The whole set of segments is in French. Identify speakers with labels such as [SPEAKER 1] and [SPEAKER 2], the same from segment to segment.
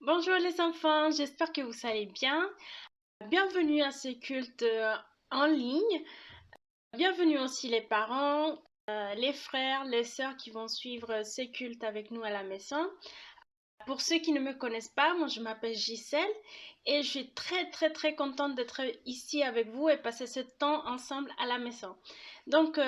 [SPEAKER 1] Bonjour les enfants, j'espère que vous allez bien. Bienvenue à ce culte en ligne. Bienvenue aussi les parents, les frères, les sœurs qui vont suivre ce culte avec nous à la maison. Pour ceux qui ne me connaissent pas, moi je m'appelle Gisèle et je suis très contente d'être ici avec vous et passer ce temps ensemble à la maison. Donc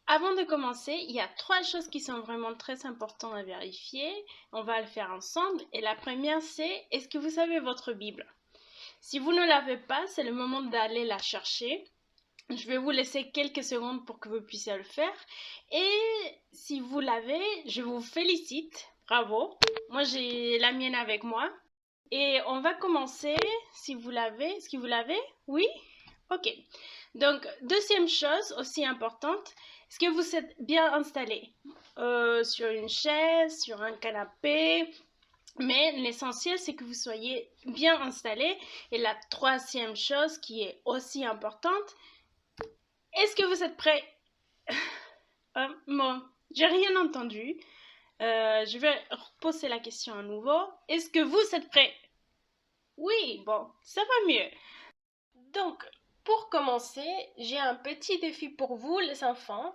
[SPEAKER 1] avant de commencer, il y a 3 choses qui sont vraiment très importantes à vérifier. On va le faire ensemble et la première c'est, est-ce que vous avez votre Bible? Si vous ne l'avez pas, c'est le moment d'aller la chercher. Je vais vous laisser quelques secondes pour que vous puissiez le faire. Et si vous l'avez, je vous félicite. Bravo. Moi, j'ai la mienne avec moi. Et on va commencer. Si vous l'avez, est-ce que vous l'avez? Oui? Ok. Donc, deuxième chose aussi importante, est-ce que vous êtes bien installé? Sur une chaise, sur un canapé? Mais l'essentiel, c'est que vous soyez bien installé. Et la troisième chose qui est aussi importante, est-ce que vous êtes prêts? Bon, j'ai rien entendu. Je vais reposer la question à nouveau. Est-ce que vous êtes prêts? Oui, bon, ça va mieux. Donc, pour commencer, j'ai un petit défi pour vous, les enfants.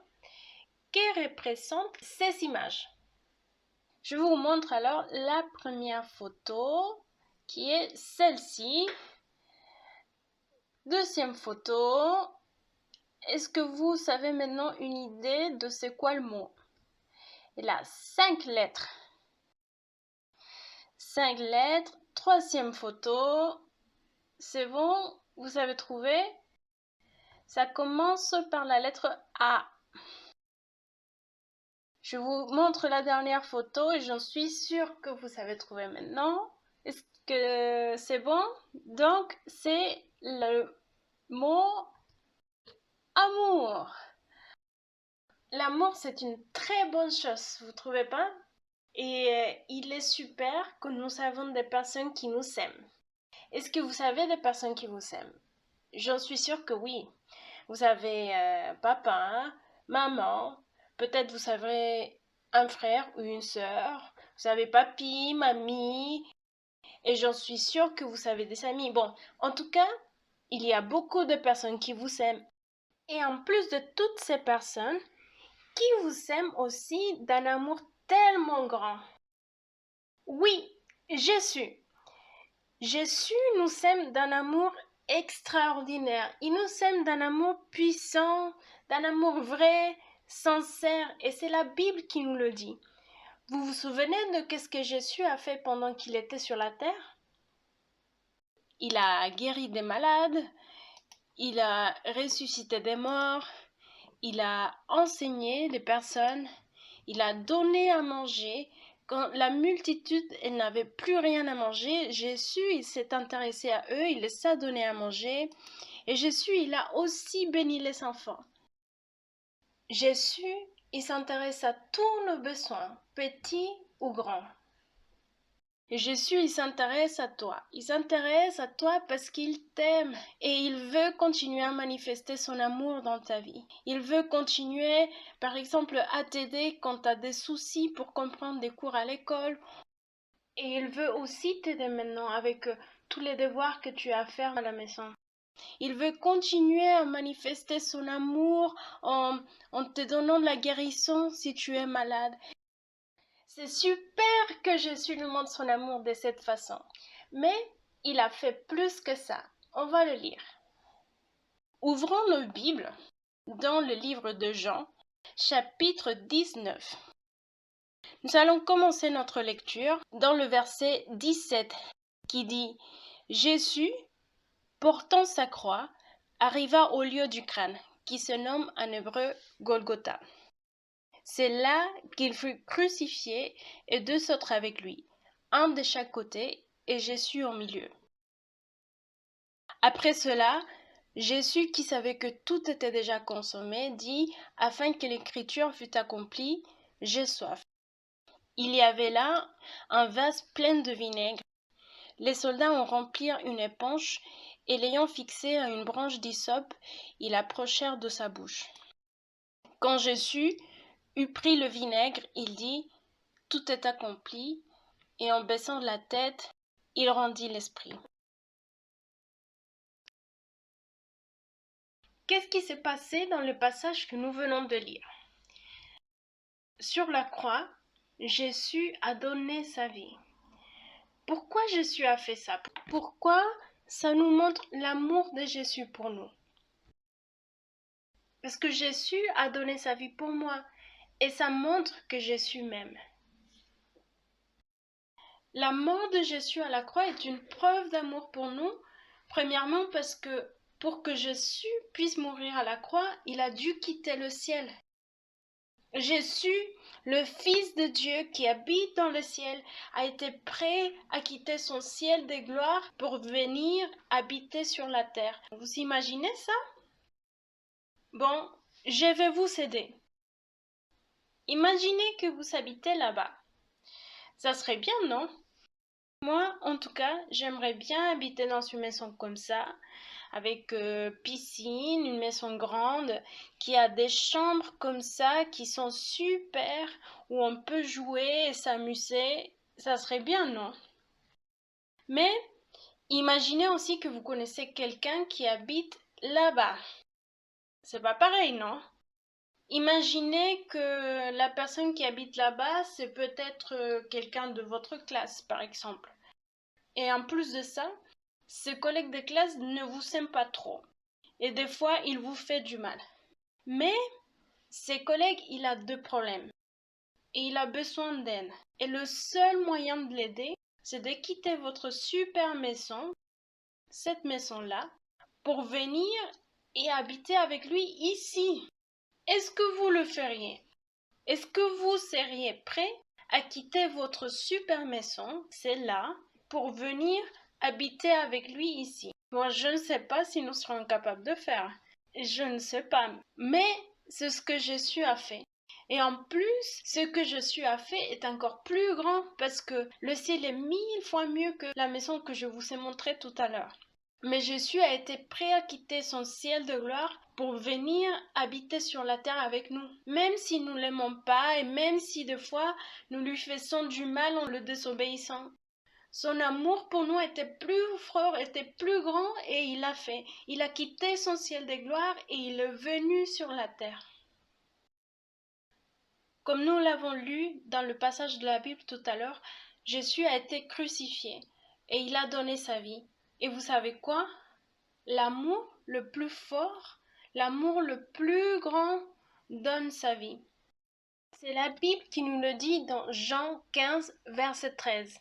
[SPEAKER 1] Que représentent ces images? Je vous montre alors la première photo, qui est celle-ci. Deuxième photo. Est-ce que vous avez maintenant une idée de c'est quoi le mot? Il a 5 lettres. 5 lettres. Troisième photo. C'est bon? Vous avez trouvé? Ça commence par la lettre A. Je vous montre la dernière photo et j'en suis sûre que vous avez trouvé maintenant. Est-ce que c'est bon? Donc, c'est le mot amour. L'amour, c'est une très bonne chose, vous trouvez pas? Et il est super que nous avons des personnes qui nous aiment. Est-ce que vous avez des personnes qui vous aiment? J'en suis sûre que oui. Vous avez papa, maman, peut-être vous avez un frère ou une sœur, vous avez papi, mamie, et j'en suis sûre que vous avez des amis. Bon, en tout cas, il y a beaucoup de personnes qui vous aiment. Et en plus de toutes ces personnes, qui vous aiment aussi d'un amour tellement grand. Oui, Jésus. Jésus nous aime d'un amour extraordinaire. Il nous aime d'un amour puissant, d'un amour vrai, sincère, et c'est la Bible qui nous le dit. Vous vous souvenez de qu'est-ce que Jésus a fait pendant qu'il était sur la terre? Il a guéri des malades, il a ressuscité des morts, il a enseigné les personnes, il a donné à manger. Quand la multitude n'avait plus rien à manger, Jésus il s'est intéressé à eux, il les a donné à manger. Et Jésus, il a aussi béni les enfants. Jésus, il s'intéresse à tous nos besoins, petits ou grands. Et Jésus, il s'intéresse à toi. Il s'intéresse à toi parce qu'il t'aime et il veut continuer à manifester son amour dans ta vie. Il veut continuer, par exemple, à t'aider quand tu as des soucis pour comprendre des cours à l'école. Et il veut aussi t'aider maintenant avec tous les devoirs que tu as à faire à la maison. Il veut continuer à manifester son amour en te donnant la guérison si tu es malade. C'est super que Jésus nous montre son amour de cette façon. Mais il a fait plus que ça. On va le lire. Ouvrons nos Bibles dans le livre de Jean, chapitre 19. Nous allons commencer notre lecture dans le verset 17 qui dit « Jésus, portant sa croix, arriva au lieu du crâne, qui se nomme en hébreu Golgotha. C'est là qu'il fut crucifié et 2 autres avec lui, un de chaque côté et Jésus au milieu. Après cela, Jésus, qui savait que tout était déjà consommé, dit, afin que l'écriture fût accomplie, « J'ai soif ». Il y avait là un vase plein de vinaigre. Les soldats en remplirent une éponge et l'ayant fixé à une branche d'hysope, ils l'approchèrent de sa bouche. Quand Jésus eut pris le vinaigre, il dit « Tout est accompli », et en baissant la tête, il rendit l'esprit. Qu'est-ce qui s'est passé dans le passage que nous venons de lire? Sur la croix, Jésus a donné sa vie. Pourquoi Jésus a fait ça? Pourquoi ça nous montre l'amour de Jésus pour nous? Parce que Jésus a donné sa vie pour moi et ça montre que Jésus m'aime. La mort de Jésus à la croix est une preuve d'amour pour nous. Premièrement parce que pour que Jésus puisse mourir à la croix, il a dû quitter le ciel. Jésus, le Fils de Dieu qui habite dans le ciel, a été prêt à quitter son ciel de gloire pour venir habiter sur la terre. Vous imaginez ça? Bon, je vais vous aider. Imaginez que vous habitez là-bas. Ça serait bien, non? Moi, en tout cas, j'aimerais bien habiter dans une maison comme ça, avec piscine, une maison grande, qui a des chambres comme ça, qui sont super, où on peut jouer et s'amuser. Ça serait bien, non? Mais imaginez aussi que vous connaissez quelqu'un qui habite là-bas. C'est pas pareil, non? Imaginez que la personne qui habite là-bas, c'est peut-être quelqu'un de votre classe, par exemple. Et en plus de ça, ce collègue de classe ne vous aime pas trop. Et des fois, il vous fait du mal. Mais ce collègue, il a deux problèmes. Et il a besoin d'aide. Et le seul moyen de l'aider, c'est de quitter votre super maison, cette maison-là, pour venir et habiter avec lui ici. Est-ce que vous le feriez? Est-ce que vous seriez prêt à quitter votre super maison, celle-là, pour venir habiter avec lui ici? Moi, je ne sais pas si nous serons capables de faire. Je ne sais pas. Mais c'est ce que Jésus a fait. Et en plus, ce que Jésus a fait est encore plus grand parce que le ciel est 1000 fois mieux que la maison que je vous ai montrée tout à l'heure. Mais Jésus a été prêt à quitter son ciel de gloire pour venir habiter sur la terre avec nous. Même si nous ne l'aimons pas et même si des fois nous lui faisons du mal en le désobéissant. Son amour pour nous était plus fort, était plus grand et il l'a fait. Il a quitté son ciel de gloire et il est venu sur la terre. Comme nous l'avons lu dans le passage de la Bible tout à l'heure, Jésus a été crucifié et il a donné sa vie. Et vous savez quoi? L'amour le plus fort, l'amour le plus grand donne sa vie. C'est la Bible qui nous le dit dans Jean 15, verset 13.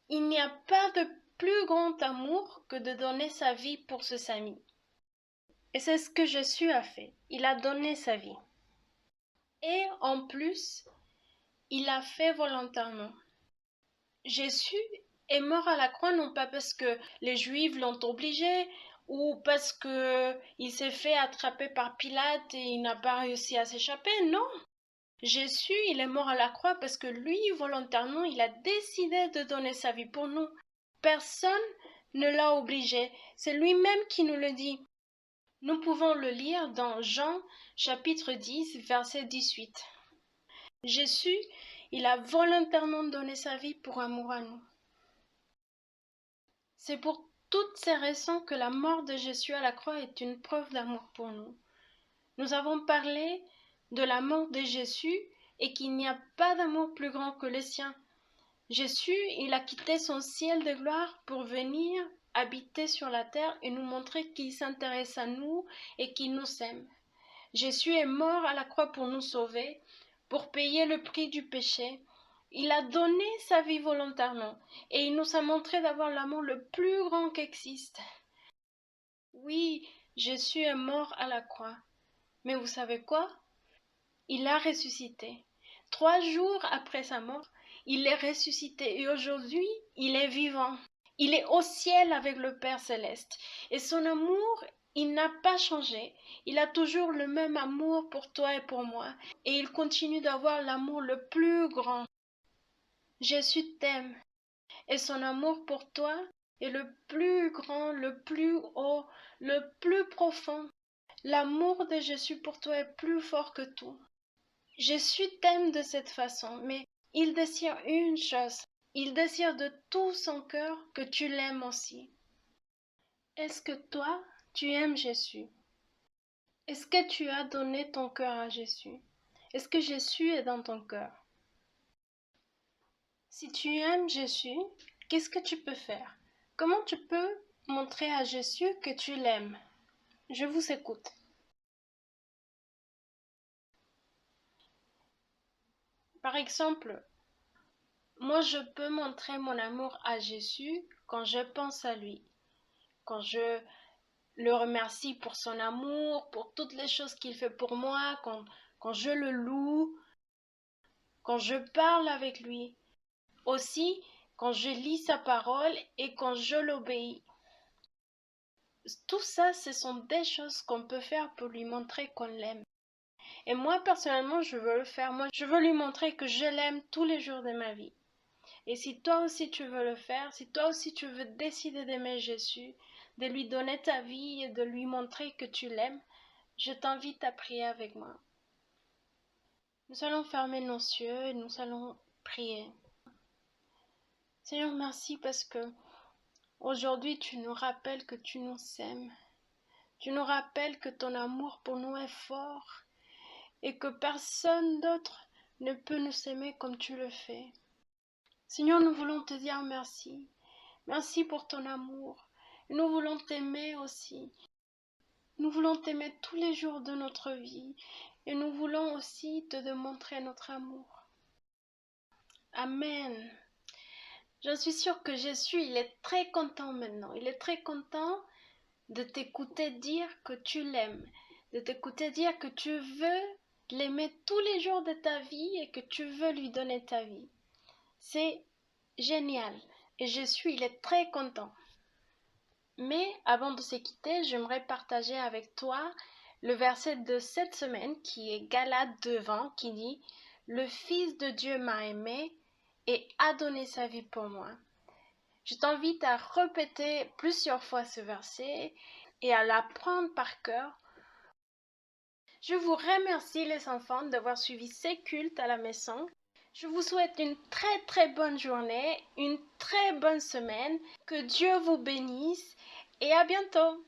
[SPEAKER 1] Il n'y a pas de plus grand amour que de donner sa vie pour ses amis. Et c'est ce que Jésus a fait. Il a donné sa vie. Et en plus, il l'a fait volontairement. Jésus est mort à la croix non pas parce que les Juifs l'ont obligé ou parce que il s'est fait attraper par Pilate et il n'a pas réussi à s'échapper. Non, Jésus, il est mort à la croix parce que lui, volontairement, il a décidé de donner sa vie pour nous. Personne ne l'a obligé. C'est lui-même qui nous le dit. Nous pouvons le lire dans Jean chapitre 10, verset 18. Jésus, il a volontairement donné sa vie pour amour à nous. C'est pour toutes ces raisons que la mort de Jésus à la croix est une preuve d'amour pour nous. Nous avons parlé de la mort de Jésus et qu'il n'y a pas d'amour plus grand que le sien. Jésus, il a quitté son ciel de gloire pour venir habiter sur la terre et nous montrer qu'il s'intéresse à nous et qu'il nous aime. Jésus est mort à la croix pour nous sauver, pour payer le prix du péché. Il a donné sa vie volontairement et il nous a montré d'avoir l'amour le plus grand qu'existe. Oui, Jésus est mort à la croix. Mais vous savez quoi? Il a ressuscité. 3 jours après sa mort, il est ressuscité et aujourd'hui, il est vivant. Il est au ciel avec le Père céleste. Et son amour, il n'a pas changé. Il a toujours le même amour pour toi et pour moi. Et il continue d'avoir l'amour le plus grand. Jésus t'aime. Et son amour pour toi est le plus grand, le plus haut, le plus profond. L'amour de Jésus pour toi est plus fort que tout. Jésus t'aime de cette façon, mais il désire une chose, Il désire de tout son cœur que tu l'aimes aussi. Est-ce que toi, tu aimes Jésus? Est-ce que tu as donné ton cœur à Jésus? Est-ce que Jésus est dans ton cœur? Si tu aimes Jésus, qu'est-ce que tu peux faire? Comment tu peux montrer à Jésus que tu l'aimes? Je vous écoute. Par exemple, moi je peux montrer mon amour à Jésus quand je pense à lui, quand je le remercie pour son amour, pour toutes les choses qu'il fait pour moi, quand je le loue, quand je parle avec lui. Aussi, quand je lis sa parole et quand je l'obéis. Tout ça, ce sont des choses qu'on peut faire pour lui montrer qu'on l'aime. Et moi, personnellement, je veux le faire. Moi, je veux lui montrer que je l'aime tous les jours de ma vie. Et si toi aussi tu veux le faire, si toi aussi tu veux décider d'aimer Jésus, de lui donner ta vie et de lui montrer que tu l'aimes, je t'invite à prier avec moi. Nous allons fermer nos yeux et nous allons prier. Seigneur, merci parce que aujourd'hui tu nous rappelles que tu nous aimes. Tu nous rappelles que ton amour pour nous est fort et que personne d'autre ne peut nous aimer comme tu le fais. Seigneur, nous voulons te dire merci. Merci pour ton amour. Nous voulons t'aimer aussi. Nous voulons t'aimer tous les jours de notre vie et nous voulons aussi te démontrer notre amour. Amen. Je suis sûre que Jésus, il est très content maintenant. Il est très content de t'écouter dire que tu l'aimes, de t'écouter dire que tu veux l'aimer tous les jours de ta vie et que tu veux lui donner ta vie. C'est génial. Et Jésus, il est très content. Mais avant de se quitter, j'aimerais partager avec toi le verset de cette semaine qui est Galates 2:20 qui dit « Le Fils de Dieu m'a aimé et a donné sa vie pour moi ». Je t'invite à répéter plusieurs fois ce verset et à l'apprendre par cœur. Je vous remercie les enfants d'avoir suivi ces cultes à la maison. Je vous souhaite une très bonne journée, une très bonne semaine. Que Dieu vous bénisse et à bientôt.